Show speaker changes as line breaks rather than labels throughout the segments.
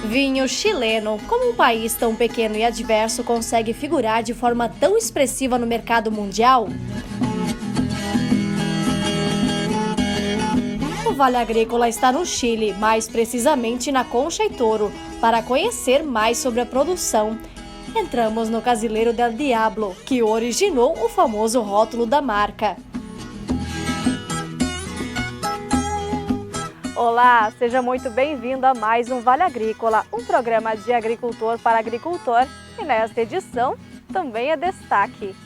Vinho chileno. Como um país tão pequeno e adverso consegue figurar de forma tão expressiva no mercado mundial? O Vale Agrícola está no Chile, mais precisamente na Concha e Toro, para conhecer mais sobre a produção. Entramos no Casileiro del Diablo, que originou o famoso rótulo da marca. Olá, seja muito bem-vindo a mais um Vale Agrícola, um programa de agricultor para agricultor, e nesta edição também é destaque.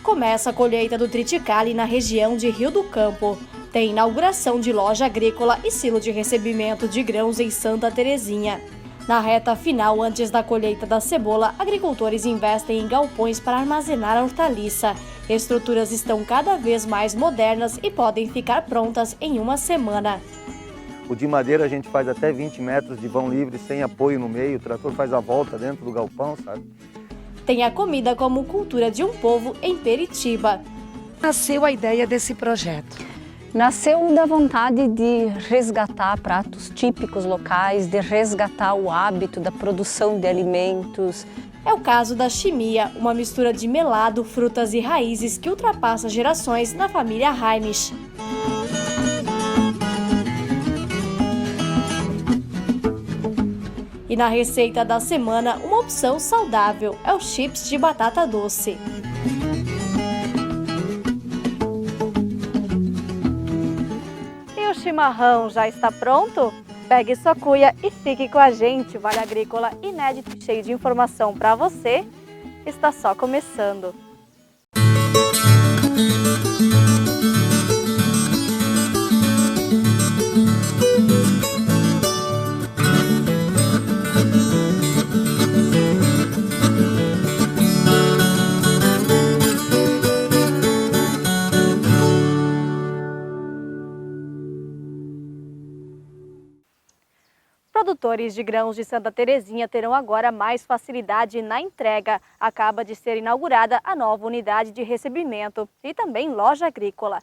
Começa a colheita do triticale na região de Rio do Campo. Tem inauguração de loja agrícola e silo de recebimento de grãos em Santa Terezinha. Na reta final, antes da colheita da cebola, agricultores investem em galpões para armazenar a hortaliça. Estruturas estão cada vez mais modernas e podem ficar prontas em uma semana.
O de madeira a gente faz até 20 metros de vão livre, sem apoio no meio, o trator faz a volta dentro do galpão, sabe?
Tem a comida como cultura de um povo em Peritiba.
Nasceu a ideia desse projeto?
Nasceu da vontade de resgatar pratos típicos locais, de resgatar o hábito da produção de alimentos.
É o caso da chimia, uma mistura de melado, frutas e raízes que ultrapassa gerações na família Heimisch. E na receita da semana, uma opção saudável é o chips de batata doce. E o chimarrão já está pronto? Pegue sua cuia e fique com a gente. O Vale Agrícola inédito e cheio de informação para você está só começando. Produtores de grãos de Santa Terezinha terão agora mais facilidade na entrega. Acaba de ser inaugurada a nova unidade de recebimento e também loja agrícola.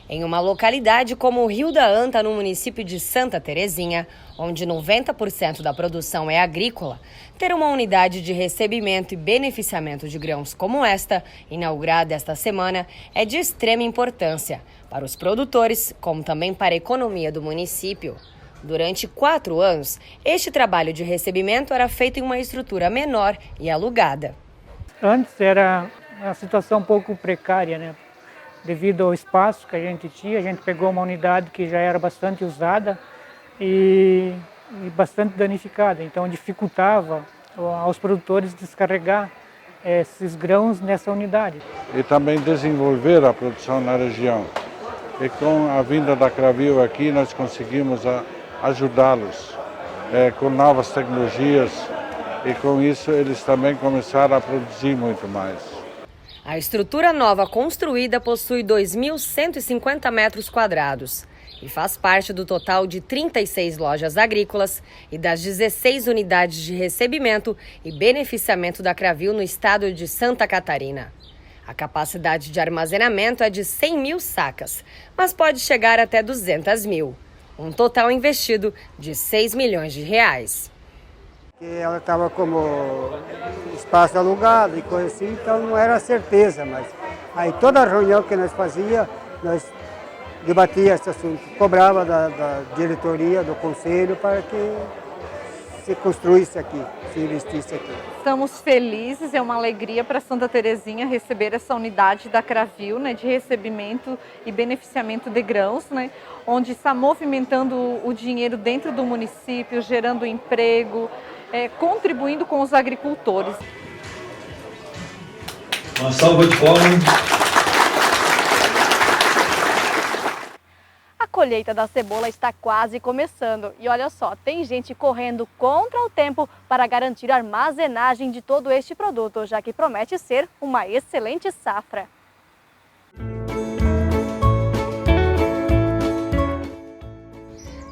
Em uma localidade como o Rio da Anta, no município de Santa Terezinha, onde 90% da produção é agrícola, ter uma unidade de recebimento e beneficiamento de grãos como esta, inaugurada esta semana, é de extrema importância para os produtores, como também para a economia do município. Durante 4 anos, este trabalho de recebimento era feito em uma estrutura menor e alugada.
Antes era uma situação um pouco precária, né? Devido ao espaço que a gente tinha, a gente pegou uma unidade que já era bastante usada e bastante danificada, então dificultava aos produtores descarregar esses grãos nessa unidade.
E também desenvolver a produção na região. E com a vinda da Cravil aqui, nós conseguimos ajudá-los com novas tecnologias e com isso eles também começaram a produzir muito mais.
A estrutura nova construída possui 2.150 metros quadrados e faz parte do total de 36 lojas agrícolas e das 16 unidades de recebimento e beneficiamento da Cravil no estado de Santa Catarina. A capacidade de armazenamento é de 100 mil sacas, mas pode chegar até 200 mil. Um total investido de 6 milhões de reais.
Ela estava como espaço alugado e coisa assim, então não era certeza, mas aí toda reunião que nós fazia, nós debatia esse assunto, cobrava da diretoria, do conselho para que se construísse aqui, se investisse aqui.
Estamos felizes, é uma alegria para Santa Terezinha receber essa unidade da Cravil, né, de recebimento e beneficiamento de grãos, né, onde está movimentando o dinheiro dentro do município, gerando emprego, contribuindo com os agricultores.
Uma salva de palmas.
A colheita da cebola está quase começando e olha só, tem gente correndo contra o tempo para garantir a armazenagem de todo este produto, já que promete ser uma excelente safra.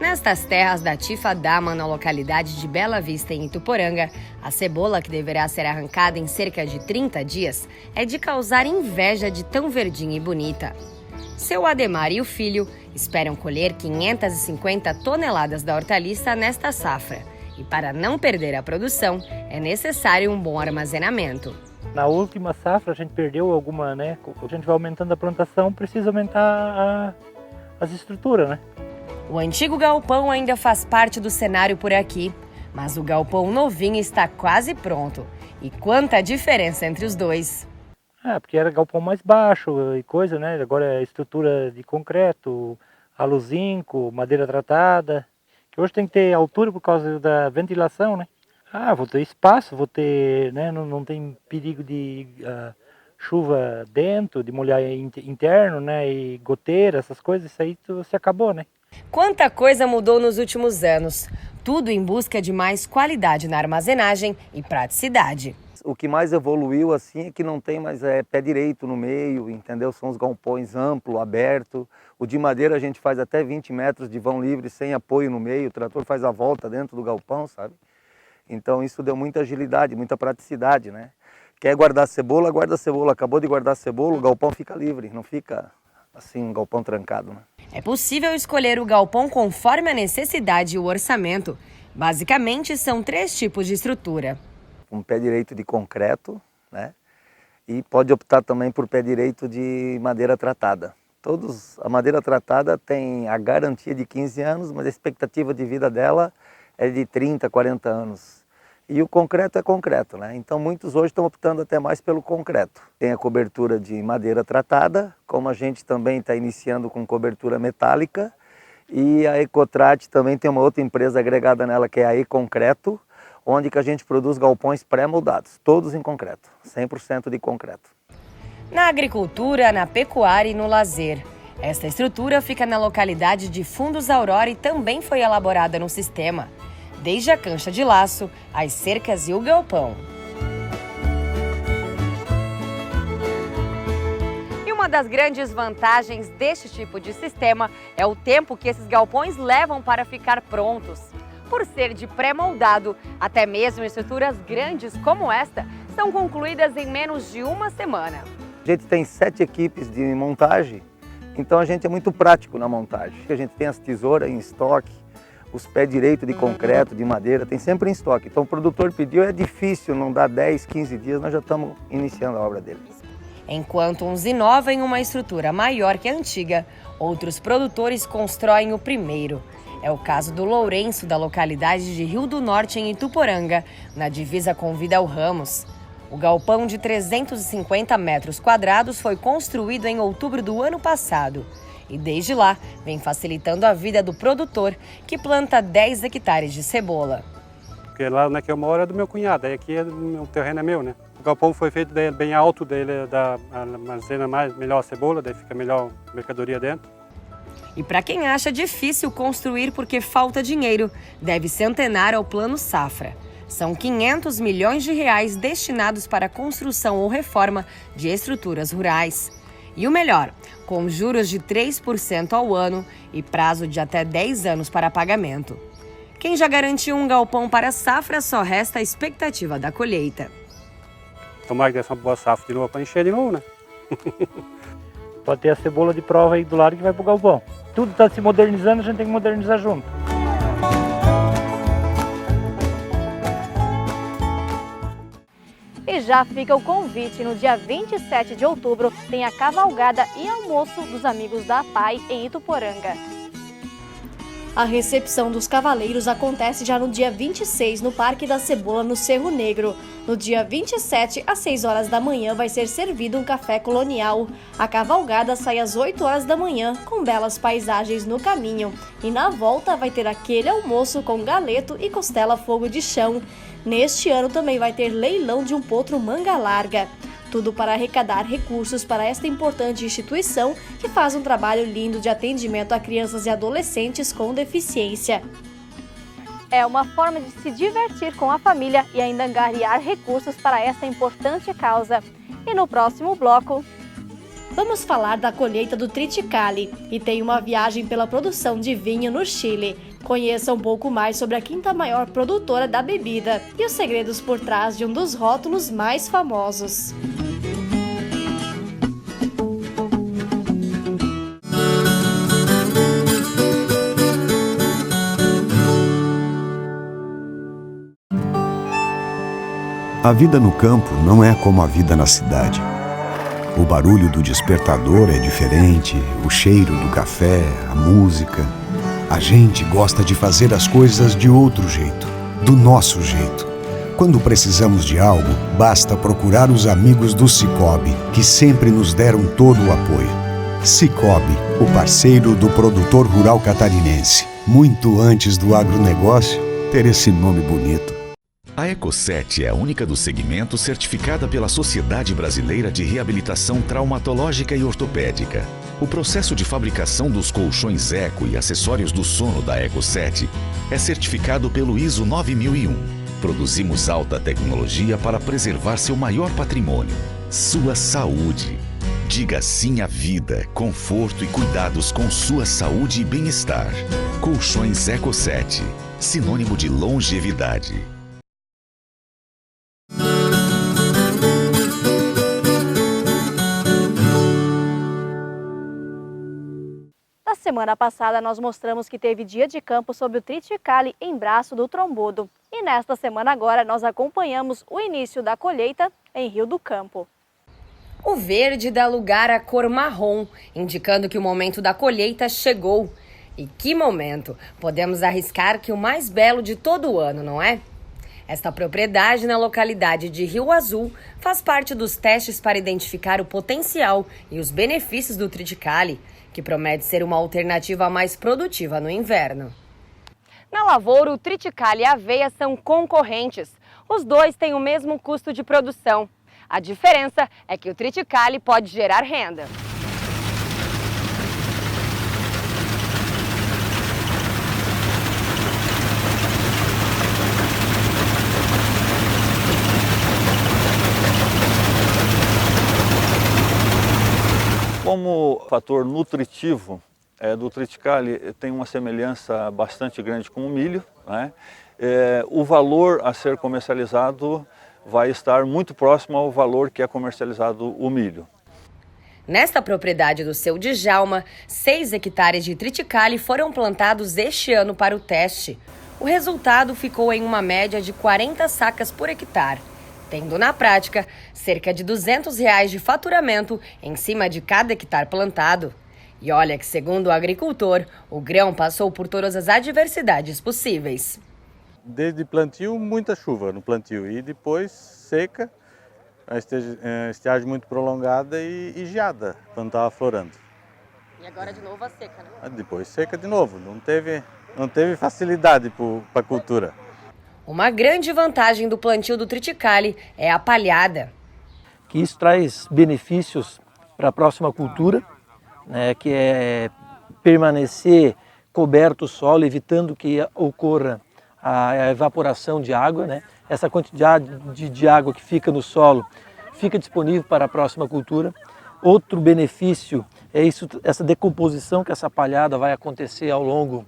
Nestas terras da Tifa Dama, na localidade de Bela Vista, em Ituporanga, a cebola, que deverá ser arrancada em cerca de 30 dias, é de causar inveja de tão verdinha e bonita. Seu Ademar e o filho esperam colher 550 toneladas da hortaliça nesta safra. E para não perder a produção, é necessário um bom armazenamento.
Na última safra a gente perdeu alguma, né? A gente vai aumentando a plantação, precisa aumentar as estruturas, né?
O antigo galpão ainda faz parte do cenário por aqui, mas o galpão novinho está quase pronto. E quanta diferença entre os dois!
Porque era galpão mais baixo e coisa, né? Agora é estrutura de concreto, aluzinco, madeira tratada. Que hoje tem que ter altura por causa da ventilação, né? Vou ter espaço, vou ter, né? Não tem perigo de chuva dentro, de molhar interno, né? E goteira, essas coisas, isso aí tudo se acabou, né?
Quanta coisa mudou nos últimos anos. Tudo em busca de mais qualidade na armazenagem e praticidade.
O que mais evoluiu assim é que não tem mais pé direito no meio, entendeu? São os galpões amplo, aberto. O de madeira a gente faz até 20 metros de vão livre, sem apoio no meio. O trator faz a volta dentro do galpão, sabe? Então isso deu muita agilidade, muita praticidade, né? Quer guardar cebola, guarda cebola. Acabou de guardar cebola, o galpão fica livre, não fica assim um galpão trancado, né?
É possível escolher o galpão conforme a necessidade e o orçamento. Basicamente, são 3 tipos de estrutura.
Um pé direito de concreto, né? E pode optar também por pé direito de madeira tratada. A madeira tratada tem a garantia de 15 anos, mas a expectativa de vida dela é de 30, 40 anos. E o concreto é concreto, né? Então muitos hoje estão optando até mais pelo concreto. Tem a cobertura de madeira tratada, como a gente também está iniciando com cobertura metálica. E a Ecotrate também tem uma outra empresa agregada nela, que é a E-Concreto, onde que a gente produz galpões pré-moldados, todos em concreto, 100% de concreto.
Na agricultura, na pecuária e no lazer. Esta estrutura fica na localidade de Fundos Aurora e também foi elaborada no sistema. Desde a cancha de laço, as cercas e o galpão. E uma das grandes vantagens deste tipo de sistema é o tempo que esses galpões levam para ficar prontos. Por ser de pré-moldado, até mesmo estruturas grandes como esta são concluídas em menos de uma semana.
A gente tem 7 equipes de montagem, então a gente é muito prático na montagem. A gente tem as tesouras em estoque, os pés direito de concreto, de madeira, tem sempre em estoque. Então o produtor pediu, é difícil, não dá 10, 15 dias, nós já estamos iniciando a obra dele.
Enquanto uns inovam em uma estrutura maior que a antiga, outros produtores constroem o primeiro. É o caso do Lourenço, da localidade de Rio do Norte, em Ituporanga, na divisa com Vidal Ramos. O galpão de 350 metros quadrados foi construído em outubro do ano passado. E desde lá, vem facilitando a vida do produtor, que planta 10 hectares de cebola.
Porque lá onde eu moro é do meu cunhado, aí aqui o terreno é meu, né? O galpão foi feito bem alto, dele armazena melhor a cebola, daí fica melhor a mercadoria dentro.
E para quem acha difícil construir porque falta dinheiro, deve se antenar ao Plano Safra. São 500 milhões de reais destinados para a construção ou reforma de estruturas rurais. E o melhor, com juros de 3% ao ano e prazo de até 10 anos para pagamento. Quem já garantiu um galpão para a safra, só resta a expectativa da colheita.
Tomara que dê uma boa safra de novo para encher de novo, né?
Pode ter a cebola de prova aí do lado que vai pro galpão. Tudo está se modernizando, a gente tem que modernizar junto.
E já fica o convite, no dia 27 de outubro tem a cavalgada e almoço dos amigos da APAI em Ituporanga. A recepção dos cavaleiros acontece já no dia 26 no Parque da Cebola, no Cerro Negro. No dia 27, às 6 horas da manhã, vai ser servido um café colonial. A cavalgada sai às 8 horas da manhã, com belas paisagens no caminho. E na volta vai ter aquele almoço com galeto e costela fogo de chão. Neste ano também vai ter leilão de um potro manga larga. Tudo para arrecadar recursos para esta importante instituição que faz um trabalho lindo de atendimento a crianças e adolescentes com deficiência. É uma forma de se divertir com a família e ainda angariar recursos para esta importante causa. E no próximo bloco, vamos falar da colheita do triticale e tem uma viagem pela produção de vinho no Chile. Conheça um pouco mais sobre a quinta maior produtora da bebida e os segredos por trás de um dos rótulos mais famosos.
A vida no campo não é como a vida na cidade. O barulho do despertador é diferente, o cheiro do café, a música. A gente gosta de fazer as coisas de outro jeito, do nosso jeito. Quando precisamos de algo, basta procurar os amigos do Sicoob, que sempre nos deram todo o apoio. Sicoob, o parceiro do produtor rural catarinense. Muito antes do agronegócio ter esse nome bonito.
A Eco7 é a única do segmento certificada pela Sociedade Brasileira de Reabilitação Traumatológica e Ortopédica. O processo de fabricação dos colchões Eco e acessórios do sono da Eco7 é certificado pelo ISO 9001. Produzimos alta tecnologia para preservar seu maior patrimônio, sua saúde. Diga sim à vida, conforto e cuidados com sua saúde e bem-estar. Colchões Eco7, sinônimo de longevidade.
Na semana passada, nós mostramos que teve dia de campo sob o triticale em Braço do Trombudo. E nesta semana agora, nós acompanhamos o início da colheita em Rio do Campo.
O verde dá lugar à cor marrom, indicando que o momento da colheita chegou. E que momento! Podemos arriscar que o mais belo de todo o ano, não é? Esta propriedade na localidade de Rio Azul faz parte dos testes para identificar o potencial e os benefícios do triticale, que promete ser uma alternativa mais produtiva no inverno. Na lavoura, o triticale e a aveia são concorrentes. Os dois têm o mesmo custo de produção. A diferença é que o triticale pode gerar renda.
Como fator nutritivo do triticale tem uma semelhança bastante grande com o milho, né? O valor a ser comercializado vai estar muito próximo ao valor que é comercializado o milho.
Nesta propriedade do seu Djalma, 6 hectares de triticale foram plantados este ano para o teste. O resultado ficou em uma média de 40 sacas por hectare, tendo na prática cerca de R$200 de faturamento em cima de cada hectare plantado. E olha que, segundo o agricultor, o grão passou por todas as adversidades possíveis.
Desde plantio, muita chuva no plantio e depois seca, a estiagem muito prolongada e geada quando estava florando.
E agora de novo a seca, né?
Depois seca de novo, não teve facilidade para a cultura.
Uma grande vantagem do plantio do triticale é a palhada.
Que isso traz benefícios para a próxima cultura, né, que é permanecer coberto o solo, evitando que ocorra a evaporação de água, né? Essa quantidade de água que fica no solo fica disponível para a próxima cultura. Outro benefício é essa decomposição que essa palhada vai acontecer ao longo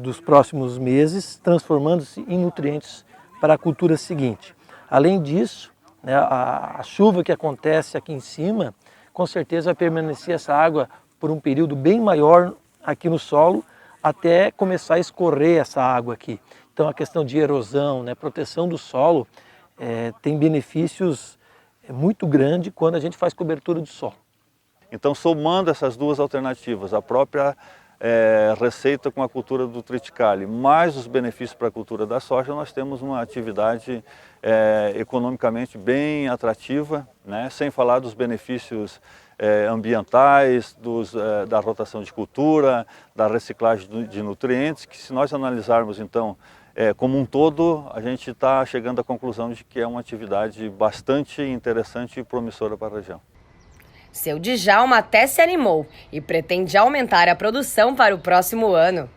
dos próximos meses, transformando-se em nutrientes para a cultura seguinte. Além disso, né, a chuva que acontece aqui em cima, com certeza vai permanecer essa água por um período bem maior aqui no solo, até começar a escorrer essa água aqui. Então a questão de erosão, né, proteção do solo, tem benefícios muito grandes quando a gente faz cobertura do solo.
Então, somando essas duas alternativas, a própria receita com a cultura do triticale, mais os benefícios para a cultura da soja, nós temos uma atividade economicamente bem atrativa, né? Sem falar dos benefícios ambientais, da rotação de cultura, da reciclagem de nutrientes, que se nós analisarmos então como um todo, a gente está chegando à conclusão de que é uma atividade bastante interessante e promissora para a região.
Seu Djalma até se animou e pretende aumentar a produção para o próximo ano.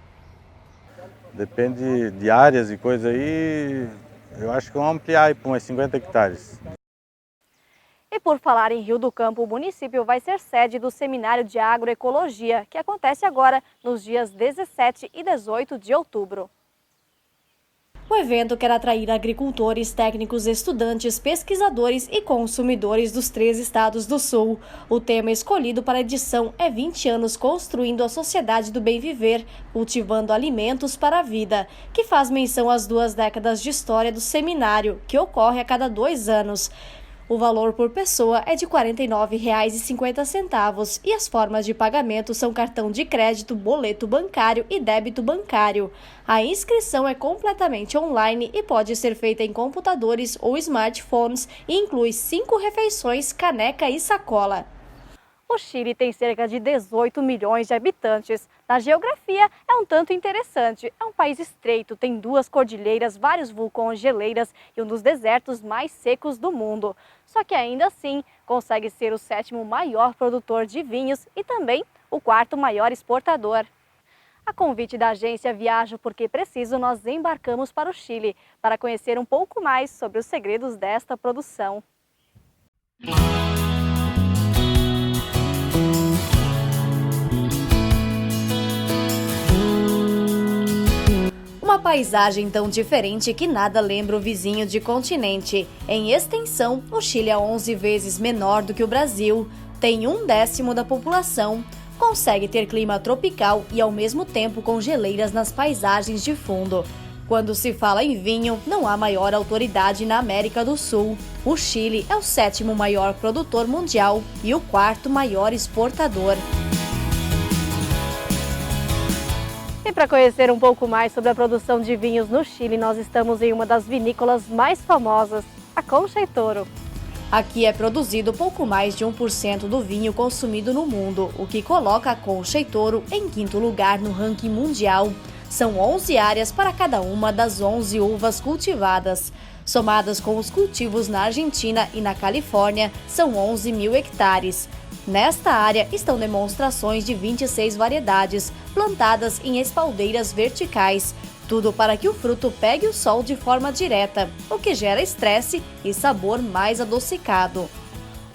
Depende de áreas e coisa aí, eu acho que vamos ampliar para umas 50 hectares.
E por falar em Rio do Campo, o município vai ser sede do Seminário de Agroecologia, que acontece agora nos dias 17 e 18 de outubro. O evento quer atrair agricultores, técnicos, estudantes, pesquisadores e consumidores dos 3 estados do Sul. O tema escolhido para a edição é 20 anos construindo a sociedade do bem viver, cultivando alimentos para a vida, que faz menção às 2 décadas de história do seminário, que ocorre a cada 2 anos. O valor por pessoa é de R$ 49,50 e as formas de pagamento são cartão de crédito, boleto bancário e débito bancário. A inscrição é completamente online e pode ser feita em computadores ou smartphones e inclui 5 refeições, caneca e sacola. O Chile tem cerca de 18 milhões de habitantes. Na geografia, é um tanto interessante. É um país estreito, tem 2 cordilheiras, vários vulcões, geleiras e um dos desertos mais secos do mundo. Só que ainda assim, consegue ser o 7º maior produtor de vinhos e também o 4º maior exportador. A convite da agência Viajo Porque Preciso, nós embarcamos para o Chile para conhecer um pouco mais sobre os segredos desta produção. Uma paisagem tão diferente que nada lembra o vizinho de continente. Em extensão, o Chile é 11 vezes menor do que o Brasil, tem 1/10 da população, consegue ter clima tropical e ao mesmo tempo com geleiras nas paisagens de fundo. Quando se fala em vinho, não há maior autoridade na América do Sul. O Chile é o 7º maior produtor mundial e o 4º maior exportador. E para conhecer um pouco mais sobre a produção de vinhos no Chile, nós estamos em uma das vinícolas mais famosas, a Concha y Toro. Aqui é produzido pouco mais de 1% do vinho consumido no mundo, o que coloca a Concha y Toro em 5º lugar no ranking mundial. São 11 áreas para cada uma das 11 uvas cultivadas. Somadas com os cultivos na Argentina e na Califórnia, são 11 mil hectares. Nesta área estão demonstrações de 26 variedades, plantadas em espaldeiras verticais, tudo para que o fruto pegue o sol de forma direta, o que gera estresse e sabor mais adocicado.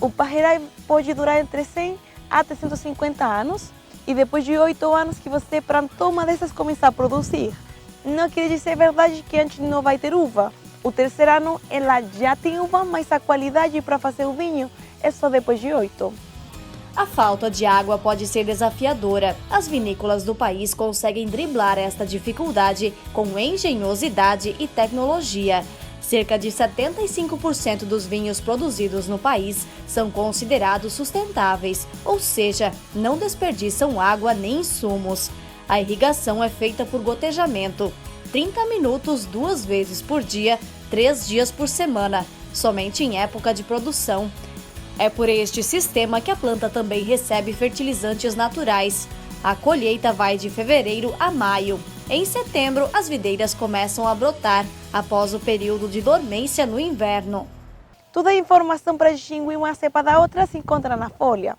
O parreiral pode durar entre 100 a 350 anos e depois de 8 anos que você plantou uma dessas começar a produzir. Não quer dizer verdade que antes não vai ter uva. O 3º ano ela já tem uva, mas a qualidade para fazer o vinho é só depois de 8.
A falta de água pode ser desafiadora. As vinícolas do país conseguem driblar esta dificuldade com engenhosidade e tecnologia. Cerca de 75% dos vinhos produzidos no país são considerados sustentáveis, ou seja, não desperdiçam água nem insumos. A irrigação é feita por gotejamento, 30 minutos 2 vezes por dia, 3 dias por semana, somente em época de produção. É por este sistema que a planta também recebe fertilizantes naturais. A colheita vai de fevereiro a maio. Em setembro, as videiras começam a brotar, após o período de dormência no inverno.
Toda a informação para distinguir uma cepa da outra se encontra na folha.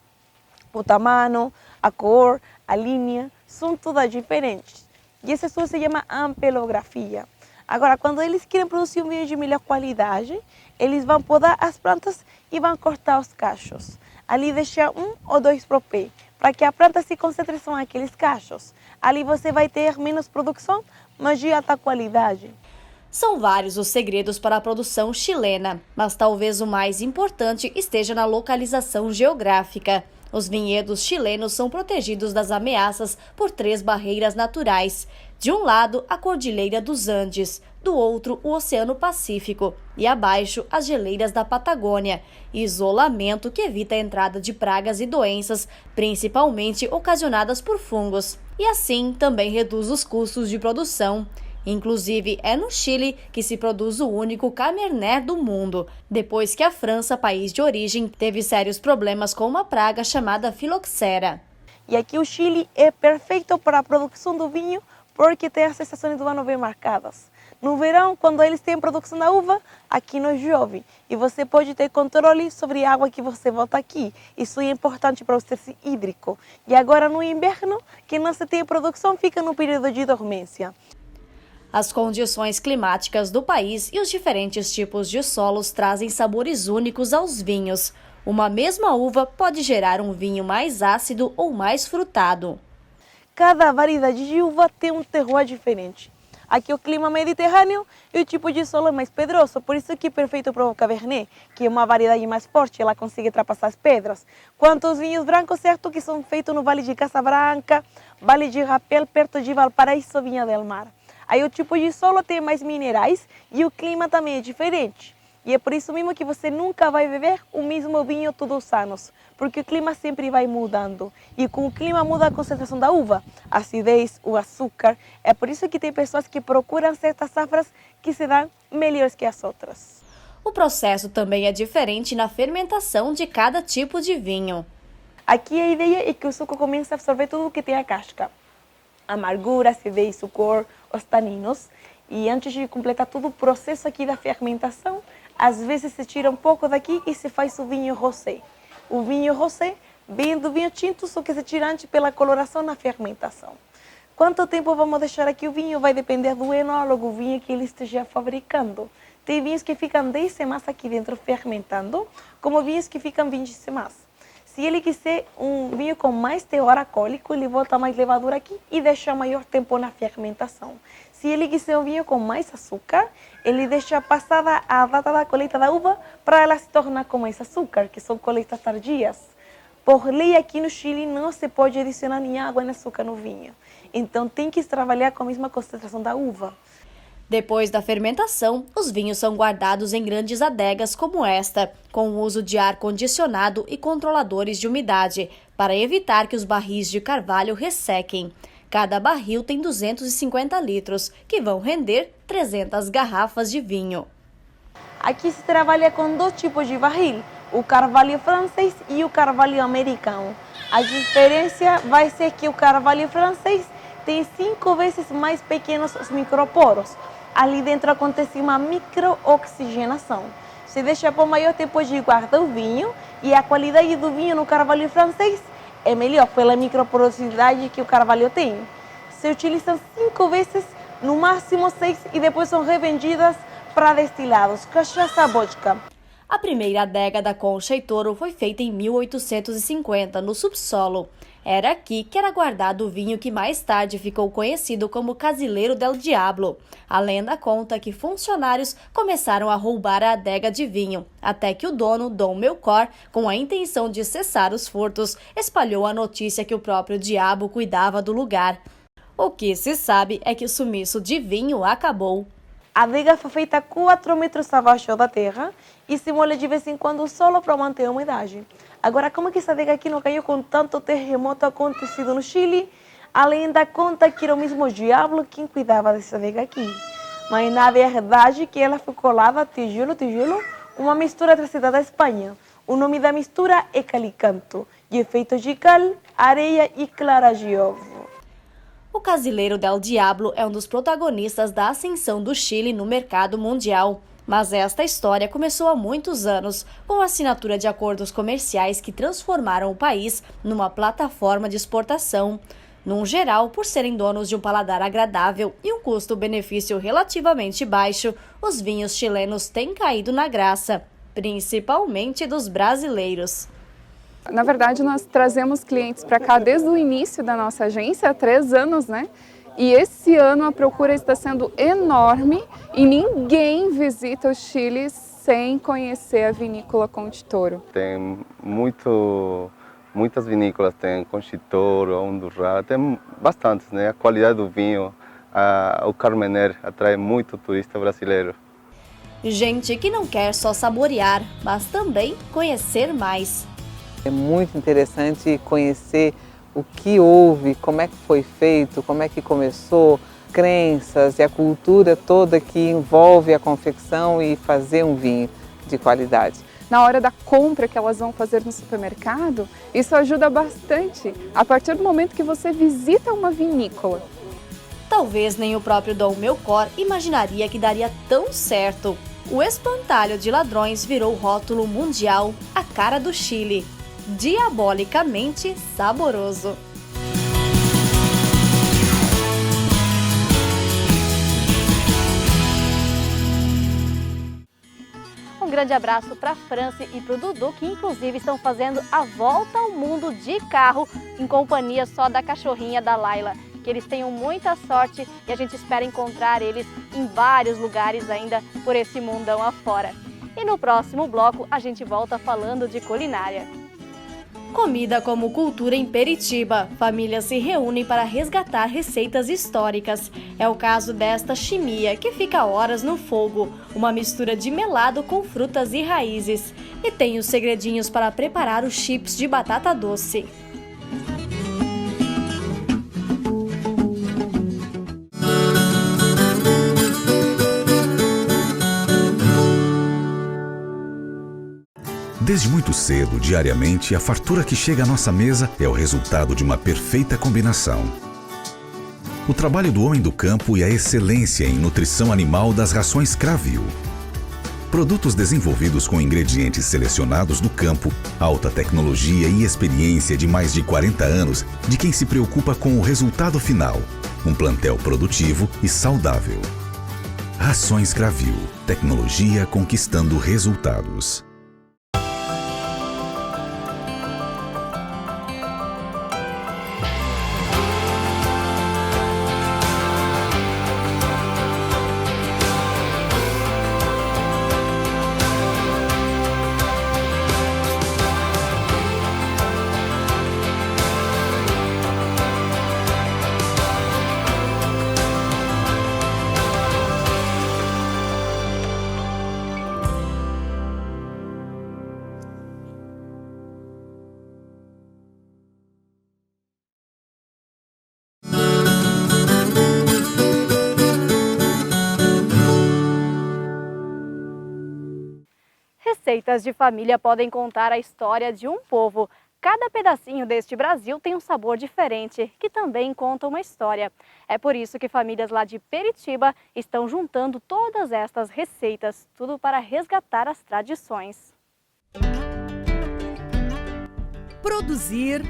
O tamanho, a cor, a linha, são todas diferentes. E esse estudo se chama ampelografia. Agora, quando eles querem produzir um vinho de melhor qualidade, eles vão podar as plantas e vão cortar os cachos. Ali deixa 1 ou 2 por pé, para que a planta se concentre só naqueles cachos. Ali você vai ter menos produção, mas de alta qualidade.
São vários os segredos para a produção chilena, mas talvez o mais importante esteja na localização geográfica. Os vinhedos chilenos são protegidos das ameaças por 3 barreiras naturais. De um lado, a Cordilheira dos Andes, do outro, o Oceano Pacífico e abaixo, as geleiras da Patagônia. Isolamento que evita a entrada de pragas e doenças, principalmente ocasionadas por fungos. E assim, também reduz os custos de produção. Inclusive, é no Chile que se produz o único Cabernet do mundo, depois que a França, país de origem, teve sérios problemas com uma praga chamada filoxera.
E aqui o Chile é perfeito para a produção do vinho, porque tem as estações do ano bem marcadas. No verão, quando eles têm produção da uva, aqui não chove. E você pode ter controle sobre a água que você bota aqui. Isso é importante para o estresse hídrico. E agora no inverno, que não se tem produção, fica no período de dormência.
As condições climáticas do país e os diferentes tipos de solos trazem sabores únicos aos vinhos. Uma mesma uva pode gerar um vinho mais ácido ou mais frutado.
Cada variedade de uva tem um terroir diferente. Aqui o clima mediterrâneo e o tipo de solo é mais pedroso, por isso que é perfeito para o Cabernet, que é uma variedade mais forte, ela consegue ultrapassar as pedras. Quanto aos vinhos brancos, certo que são feitos no Vale de Casabranca, Vale de Rapel, perto de Valparaíso, Vinha del Mar. Aí o tipo de solo tem mais minerais e o clima também é diferente. E é por isso mesmo que você nunca vai beber o mesmo vinho todos os anos, porque o clima sempre vai mudando. E com o clima muda a concentração da uva, a acidez, o açúcar. É por isso que tem pessoas que procuram certas safras que se dão melhores que as outras.
O processo também é diferente na fermentação de cada tipo de vinho.
Aqui a ideia é que o suco comece a absorver tudo o que tem a casca. A amargura, acidez, o cor, os taninos. E antes de completar todo o processo aqui da fermentação, às vezes se tira um pouco daqui e se faz o vinho rosé. O vinho rosé vem do vinho tinto, só que se tira antes pela coloração na fermentação. Quanto tempo vamos deixar aqui o vinho vai depender do enólogo, o vinho que ele esteja fabricando. Tem vinhos que ficam 10 semanas aqui dentro fermentando, como vinhos que ficam 20 semanas. Se ele quiser um vinho com mais teor alcoólico, ele bota mais levadura aqui e deixa maior tempo na fermentação. Se ele quiser um vinho com mais açúcar, ele deixa passada a data da colheita da uva para ela se tornar com mais açúcar, que são colheitas tardias. Por lei, aqui no Chile não se pode adicionar nem água nem açúcar no vinho. Então tem que trabalhar com a mesma concentração da uva.
Depois da fermentação, os vinhos são guardados em grandes adegas como esta, com o uso de ar-condicionado e controladores de umidade, para evitar que os barris de carvalho ressequem. Cada barril tem 250 litros, que vão render 300 garrafas de vinho.
Aqui se trabalha com dois tipos de barril, o carvalho francês e o carvalho americano. A diferença vai ser que o carvalho francês tem 5 vezes mais pequenos os microporos. Ali dentro acontece uma microoxigenação. Se deixa por maior tempo de guardar o vinho e a qualidade do vinho no carvalho francês é melhor pela microporosidade que o carvalho tem. Se utilizam 5 vezes, no máximo 6, e depois são revendidas para destilados, cachaça, vodka.
A primeira adega da Concha y Toro foi feita em 1850, no subsolo. Era aqui que era guardado o vinho que mais tarde ficou conhecido como Casileiro del Diablo. A lenda conta que funcionários começaram a roubar a adega de vinho, até que o dono, Dom Melchor, com a intenção de cessar os furtos, espalhou a notícia que o próprio diabo cuidava do lugar. O que se sabe é que o sumiço de vinho acabou.
A adega foi feita 4 metros abaixo da terra e se molha de vez em quando o solo para manter a umidade. Agora, como que essa adega aqui não caiu com tanto terremoto acontecido no Chile? A lenda conta que era o mesmo diabo quem cuidava dessa adega aqui. Mas na verdade que ela foi colada tijolo, uma mistura trazida da Espanha. O nome da mistura é calicanto e é feito de cal, areia e clara de ovo.
O Casileiro del Diablo é um dos protagonistas da ascensão do Chile no mercado mundial. Mas esta história começou há muitos anos, com a assinatura de acordos comerciais que transformaram o país numa plataforma de exportação. Num geral, por serem donos de um paladar agradável e um custo-benefício relativamente baixo, os vinhos chilenos têm caído na graça, principalmente dos brasileiros.
Na verdade, nós trazemos clientes para cá desde o início da nossa agência, há 3 anos, né? E esse ano a procura está sendo enorme e ninguém visita o Chile sem conhecer a vinícola Concha y Toro.
Tem muitas vinícolas, tem Concha y Toro, Hondurra, tem bastantes, né? A qualidade do vinho, o Carmener atrai muito turista brasileiro.
Gente que não quer só saborear, mas também conhecer mais.
É muito interessante conhecer o que houve, como é que foi feito, como é que começou, crenças e a cultura toda que envolve a confecção e fazer um vinho de qualidade.
Na hora da compra que elas vão fazer no supermercado, isso ajuda bastante, a partir do momento que você visita uma vinícola.
Talvez nem o próprio Dom Melchor imaginaria que daria tão certo. O espantalho de ladrões virou rótulo mundial, a cara do Chile. Diabolicamente saboroso. grande abraço para a Franci e para o Dudu, que inclusive estão fazendo a volta ao mundo de carro em companhia só da cachorrinha da Laila. Que eles tenham muita sorte e a gente espera encontrar eles em vários lugares ainda por esse mundão afora. E no próximo bloco a gente volta falando de culinária. Comida como cultura em Peritiba. Famílias se reúnem para resgatar receitas históricas. É o caso desta chimia, que fica horas no fogo. Uma mistura de melado com frutas e raízes. E tem os segredinhos para preparar os chips de batata doce.
Desde muito cedo, diariamente, a fartura que chega à nossa mesa é o resultado de uma perfeita combinação. O trabalho do homem do campo e a excelência em nutrição animal das rações Cravil. Produtos desenvolvidos com ingredientes selecionados do campo, alta tecnologia e experiência de mais de 40 anos de quem se preocupa com o resultado final. Um plantel produtivo e saudável. Rações Cravil. Tecnologia conquistando resultados.
Receitas de família podem contar a história de um povo. Cada pedacinho deste Brasil tem um sabor diferente, que também conta uma história. É por isso que famílias lá de Peritiba estão juntando todas estas receitas, tudo para resgatar as tradições.
Produzir,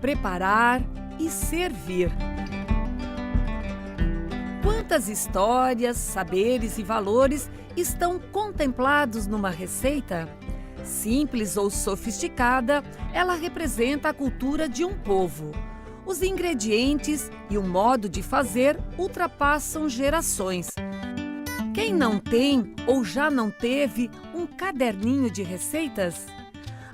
preparar e servir. Quantas histórias, saberes e valores estão contemplados numa receita? Simples ou sofisticada, ela representa a cultura de um povo. Os ingredientes e o modo de fazer ultrapassam gerações. Quem não tem ou já não teve um caderninho de receitas?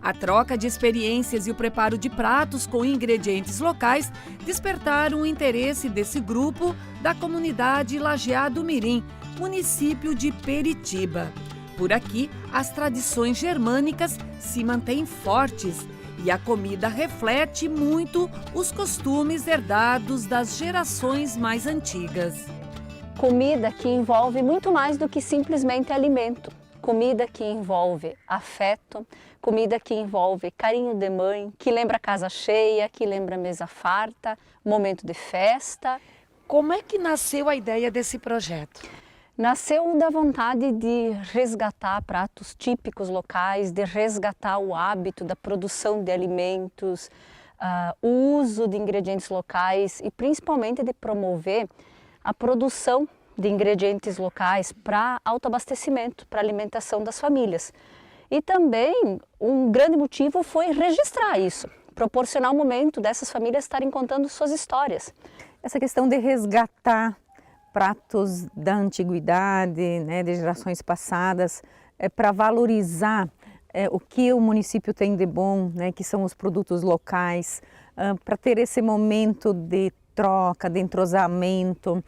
A troca de experiências e o preparo de pratos com ingredientes locais despertaram o interesse desse grupo da comunidade Lajeado Mirim, município de Peritiba. Por aqui, as tradições germânicas se mantêm fortes e a comida reflete muito os costumes herdados das gerações mais antigas.
Comida que envolve muito mais do que simplesmente alimento. Comida que envolve afeto, comida que envolve carinho de mãe, que lembra casa cheia, que lembra mesa farta, momento de festa.
Como é que nasceu a ideia desse projeto?
Nasceu da vontade de resgatar pratos típicos locais, de resgatar o hábito da produção de alimentos, o uso de ingredientes locais e principalmente de promover a produção de ingredientes locais para autoabastecimento, para alimentação das famílias. E também um grande motivo foi registrar isso, proporcionar o momento dessas famílias estarem contando suas histórias.
Essa questão de resgatar pratos da antiguidade, né, de gerações passadas, para valorizar o que o município tem de bom, né, que são os produtos locais, para ter esse momento de troca, de entrosamento,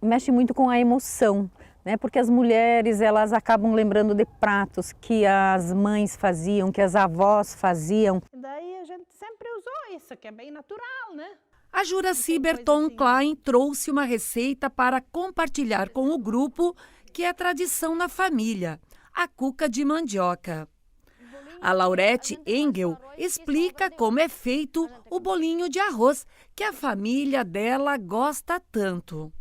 mexe muito com a emoção, né, porque as mulheres elas acabam lembrando de pratos que as mães faziam, que as avós faziam.
Daí a gente sempre usou isso, que é bem natural, né?
A Juraci Berton Klein trouxe uma receita para compartilhar com o grupo, que é tradição na família, a cuca de mandioca. A Laurete Engel explica como é feito o bolinho de arroz, que a família dela gosta tanto.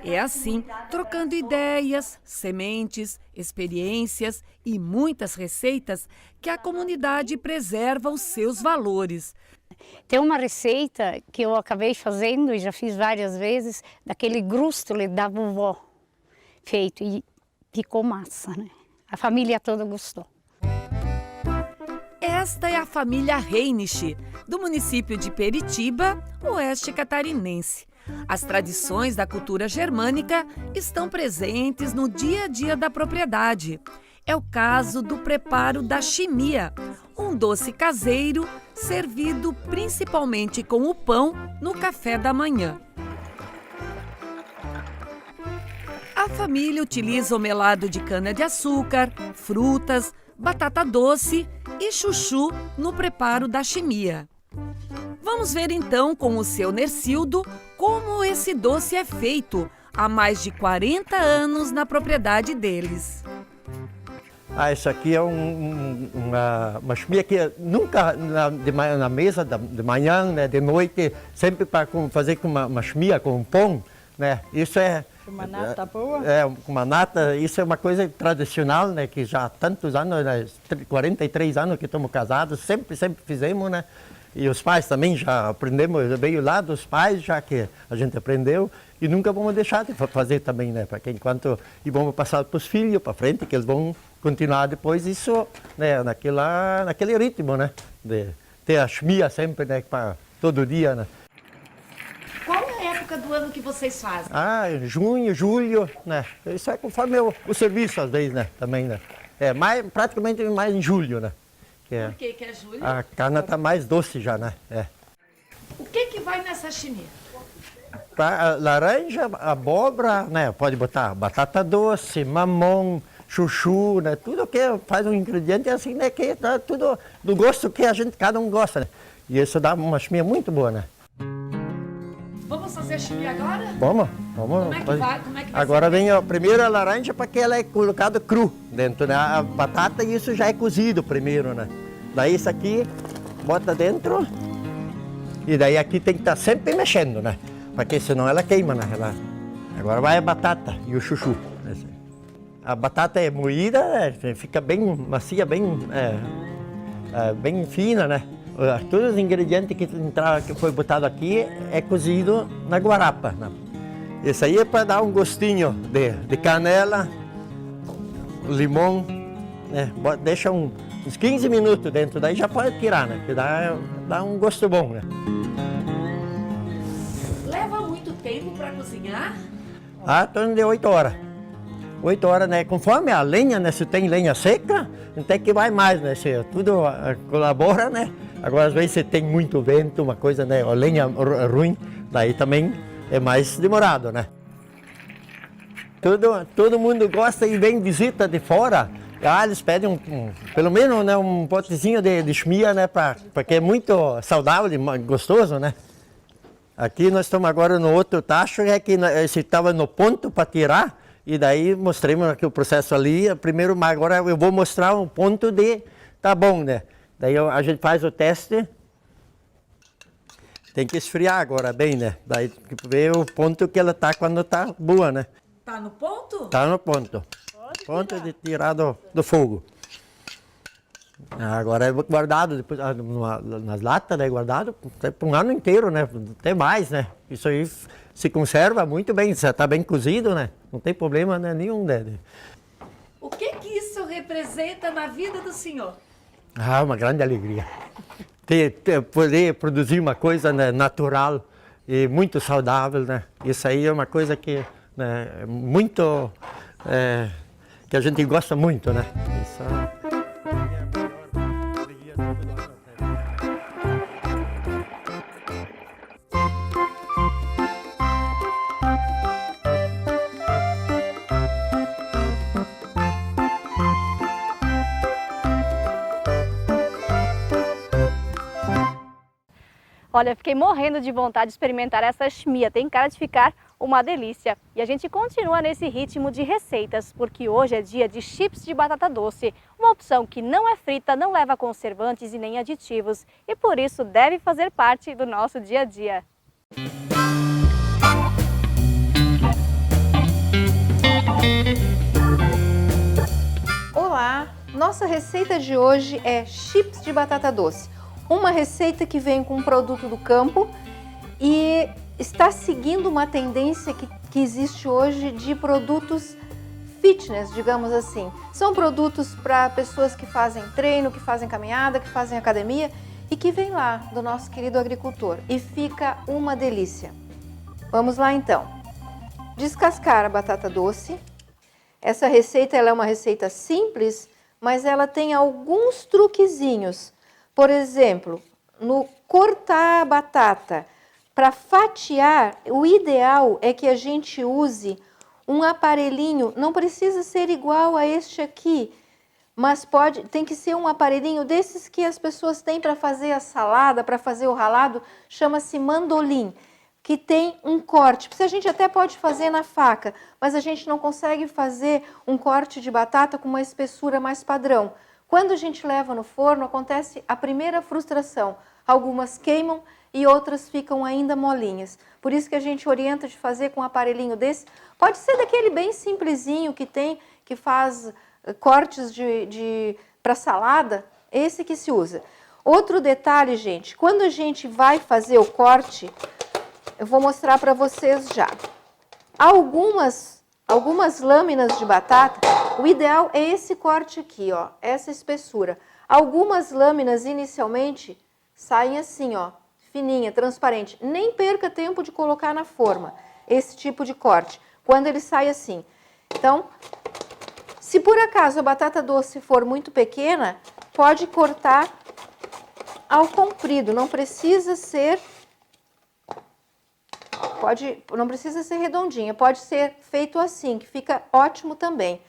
É assim, trocando ideias, sementes, experiências e muitas receitas, que a comunidade preserva os seus valores.
Tem uma receita que eu acabei fazendo e já fiz várias vezes, daquele grústule da vovó feito e ficou massa, né? A família toda gostou.
Esta é a família Reinisch, do município de Peritiba, oeste catarinense. As tradições da cultura germânica estão presentes no dia a dia da propriedade. É o caso do preparo da chimia, um doce caseiro servido principalmente com o pão no café da manhã. A família utiliza o melado de cana-de-açúcar, frutas, batata doce e chuchu no preparo da chimia. Vamos ver então com o seu Nercildo como esse doce é feito há mais de 40 anos na propriedade deles.
Isso aqui é uma chimia que nunca na mesa de manhã, né, de noite, sempre para fazer uma chimia com pão, né? Isso é
uma nata boa?
Uma nata, isso é uma coisa tradicional, né, que já há tantos anos, né, 43 anos que estamos casados, sempre fizemos, né? E os pais também já aprendemos, veio lá dos pais, já que a gente aprendeu, e nunca vamos deixar de fazer também, né? Porque e vamos passar para os filhos, para frente, que eles vão continuar depois isso, né? Naquele ritmo, né? De ter a chimia sempre, né? Todo dia, né?
Qual é a época do ano que vocês fazem?
Junho, julho, né? Isso é conforme o serviço, às vezes, né? Também, né? Praticamente mais em julho, né?
Por que é julho?
A cana está mais doce já, né?
O que vai nessa chimia?
Laranja, abóbora, né? Pode botar batata doce, mamão, chuchu, né? Tudo que faz um ingrediente assim, né? Que dá tudo do gosto que cada um gosta, né? E isso dá uma chimia muito boa, né?
Vamos fazer chimia agora?
Vamos.
Como é que vai?
Agora vem a primeira laranja, porque ela é colocada cru dentro, né? A batata, isso já é cozido primeiro, né? Daí isso aqui, bota dentro. E daí aqui tem que estar sempre mexendo, né? Porque senão ela queima, né? Agora vai a batata e o chuchu. A batata é moída, né? Fica bem macia, bem fina, né? Todos os ingredientes que foi botado aqui é cozido na guarapa, né? Isso aí é para dar um gostinho de canela, limão, né? Deixa uns 15 minutos dentro, daí já pode tirar, né? Que dá um gosto bom, né?
Leva muito tempo para cozinhar?
Em torno de 8 horas. 8 horas, né? Conforme a lenha, né? Se tem lenha seca, tem que vai mais, né? Se tudo colabora, né? Agora, às vezes, se tem muito vento, uma coisa, né? A lenha ruim, daí também é mais demorado, né? Todo mundo gosta e vem visita de fora. Eles pedem pelo menos, né, um potezinho de chimia, né? Porque é muito saudável e gostoso, né? Aqui nós estamos agora no outro tacho, que esse estava no ponto para tirar. E daí mostramos aqui o processo ali. Primeiro, mas agora eu vou mostrar um ponto tá bom, né? Daí a gente faz o teste. Tem que esfriar agora bem, né? Daí ver o ponto que ela tá quando tá boa, né?
Tá no ponto?
Tá no ponto. Ponto de tirar do fogo. Agora é guardado depois, nas latas, né? Guardado por um ano inteiro, né? Até mais, né? Isso aí se conserva muito bem, já está bem cozido, né? Não tem problema, né, nenhum, né?
O que isso representa na vida do senhor?
Uma grande alegria. Poder produzir uma coisa, né, natural e muito saudável, né? Isso aí é uma coisa que, né, muito, que a gente gosta muito, né? Isso
Olha, fiquei morrendo de vontade de experimentar essa chimia, tem cara de ficar uma delícia. E a gente continua nesse ritmo de receitas, porque hoje é dia de chips de batata doce, uma opção que não é frita, não leva conservantes e nem aditivos, e por isso deve fazer parte do nosso dia a dia.
Olá, nossa receita de hoje é chips de batata doce. Uma receita que vem com um produto do campo e está seguindo uma tendência que existe hoje de produtos fitness, digamos assim. São produtos para pessoas que fazem treino, que fazem caminhada, que fazem academia e que vem lá do nosso querido agricultor. E fica uma delícia. Vamos lá então. Descascar a batata doce. Essa receita ela é uma receita simples, mas ela tem alguns truquezinhos. Por exemplo, no cortar a batata, para fatiar, o ideal é que a gente use um aparelhinho, não precisa ser igual a este aqui, mas tem que ser um aparelhinho desses que as pessoas têm para fazer a salada, para fazer o ralado, chama-se mandolim, que tem um corte. A gente até pode fazer na faca, mas a gente não consegue fazer um corte de batata com uma espessura mais padrão. Quando a gente leva no forno, acontece a primeira frustração. Algumas queimam e outras ficam ainda molinhas. Por isso que a gente orienta de fazer com um aparelhinho desse. Pode ser daquele bem simplesinho que faz cortes para salada, esse que se usa. Outro detalhe, gente, quando a gente vai fazer o corte, eu vou mostrar para vocês já. Algumas lâminas de batata, o ideal é esse corte aqui, ó, essa espessura. Algumas lâminas inicialmente saem assim, ó, fininha, transparente. Nem perca tempo de colocar na forma esse tipo de corte, quando ele sai assim. Então, se por acaso a batata doce for muito pequena, pode cortar ao comprido, não precisa ser redondinha, pode ser feito assim, que fica ótimo também.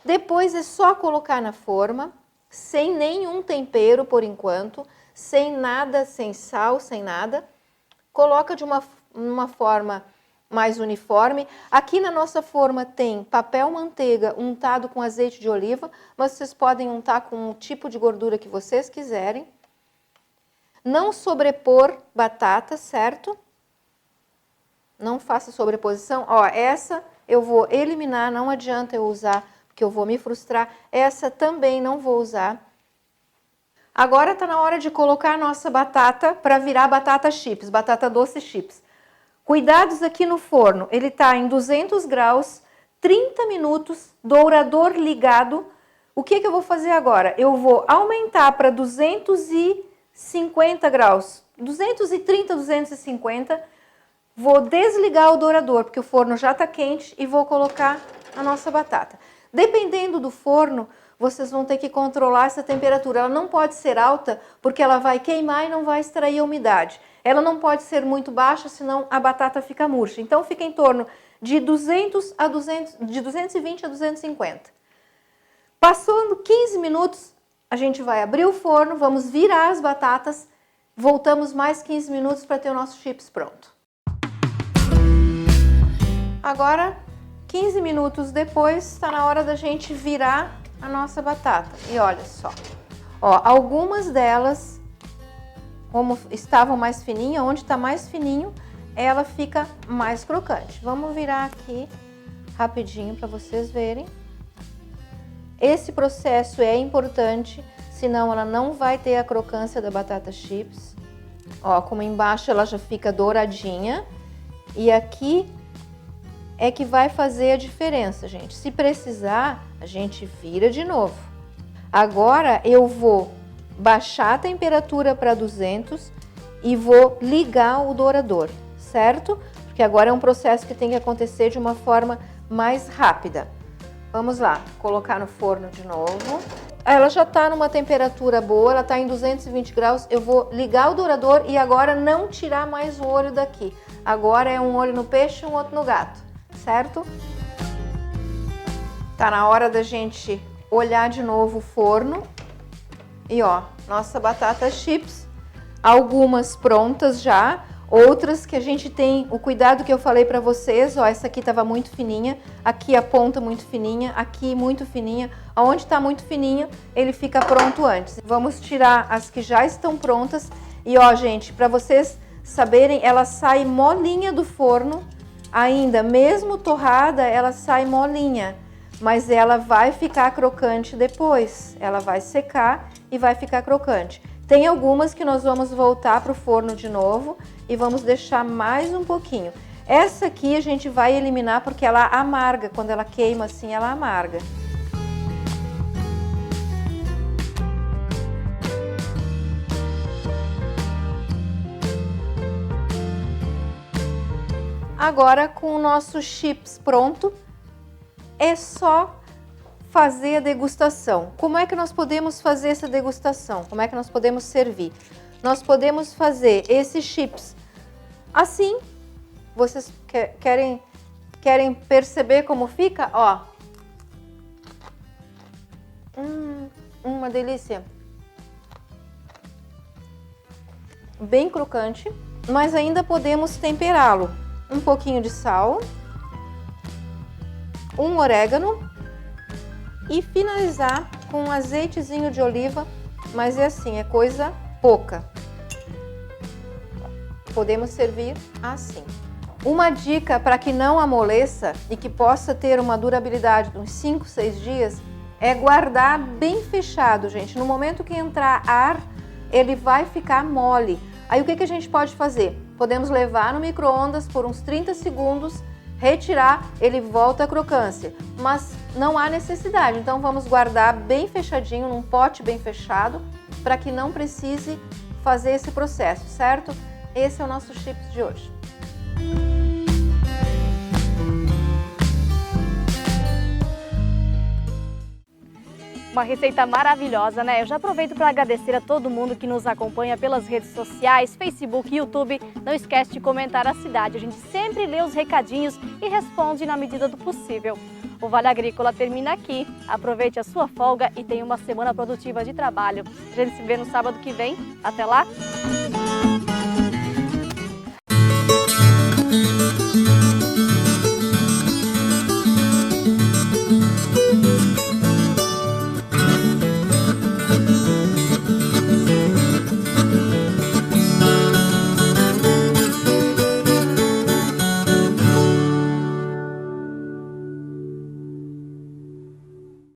Depois é só colocar na forma, sem nenhum tempero por enquanto, sem nada, sem sal, sem nada. Coloca de uma forma mais uniforme. Aqui na nossa forma tem papel manteiga untado com azeite de oliva, mas vocês podem untar com o tipo de gordura que vocês quiserem. Não sobrepor batata, certo? Não faça sobreposição. Ó, essa eu vou eliminar, não adianta eu usar, porque eu vou me frustrar. Essa também não vou usar. Agora está na hora de colocar a nossa batata para virar batata chips, batata doce chips. Cuidados aqui no forno, ele está em 200 graus, 30 minutos, dourador ligado. O que eu vou fazer agora? Eu vou aumentar para 250 graus, 230, 250. Vou desligar o dourador, porque o forno já está quente, e vou colocar a nossa batata. Dependendo do forno, vocês vão ter que controlar essa temperatura. Ela não pode ser alta, porque ela vai queimar e não vai extrair a umidade. Ela não pode ser muito baixa, senão a batata fica murcha. Então, fica em torno de 220 a 250. Passando 15 minutos, a gente vai abrir o forno, vamos virar as batatas, voltamos mais 15 minutos para ter o nosso chips pronto. Agora, 15 minutos depois, está na hora da gente virar a nossa batata. E olha só, ó, algumas delas, como estavam mais fininhas, onde está mais fininho, ela fica mais crocante. Vamos virar aqui rapidinho para vocês verem. Esse processo é importante, senão ela não vai ter a crocância da batata chips. Ó, como embaixo ela já fica douradinha. E aqui é que vai fazer a diferença, gente. Se precisar, a gente vira de novo. Agora eu vou baixar a temperatura para 200 e vou ligar o dourador, certo? Porque agora é um processo que tem que acontecer de uma forma mais rápida. Vamos lá, colocar no forno de novo. Ela já está numa temperatura boa, ela está em 220 graus. Eu vou ligar o dourador e agora não tirar mais o olho daqui. Agora é um olho no peixe e um outro no gato, certo? Tá na hora da gente olhar de novo o forno. E ó, nossa batata chips, algumas prontas já, outras que a gente tem o cuidado que eu falei para vocês. Ó, essa aqui tava muito fininha, aqui a ponta muito fininha, aqui muito fininha. Aonde tá muito fininho, ele fica pronto antes. Vamos tirar as que já estão prontas. E ó, gente, para vocês saberem, ela sai molinha do forno, ainda mesmo torrada, ela sai molinha. Mas ela vai ficar crocante depois, ela vai secar e vai ficar crocante. Tem algumas que nós vamos voltar para o forno de novo e vamos deixar mais um pouquinho. Essa aqui a gente vai eliminar porque ela amarga, quando ela queima assim, ela amarga. Agora, com o nosso chips pronto, é só fazer a degustação. Como é que nós podemos fazer essa degustação? Como é que nós podemos servir? Nós podemos fazer esses chips assim. Vocês querem perceber como fica? Ó. Uma delícia. Bem crocante, mas ainda podemos temperá-lo. Um pouquinho de sal, um orégano e finalizar com um azeitezinho de oliva, mas é assim, é coisa pouca. Podemos servir assim. Uma dica para que não amoleça e que possa ter uma durabilidade de uns 5, 6 dias é guardar bem fechado, gente. No momento que entrar ar, ele vai ficar mole. Aí o que a gente pode fazer? Podemos levar no micro-ondas por uns 30 segundos, retirar, ele volta à crocância. Mas não há necessidade, então vamos guardar bem fechadinho, num pote bem fechado, para que não precise fazer esse processo, certo? Esse é o nosso chips de hoje.
Uma receita maravilhosa, né? Eu já aproveito para agradecer a todo mundo que nos acompanha pelas redes sociais, Facebook e YouTube. Não esquece de comentar a cidade. A gente sempre lê os recadinhos e responde na medida do possível. O Vale Agrícola termina aqui. Aproveite a sua folga e tenha uma semana produtiva de trabalho. A gente se vê no sábado que vem. Até lá!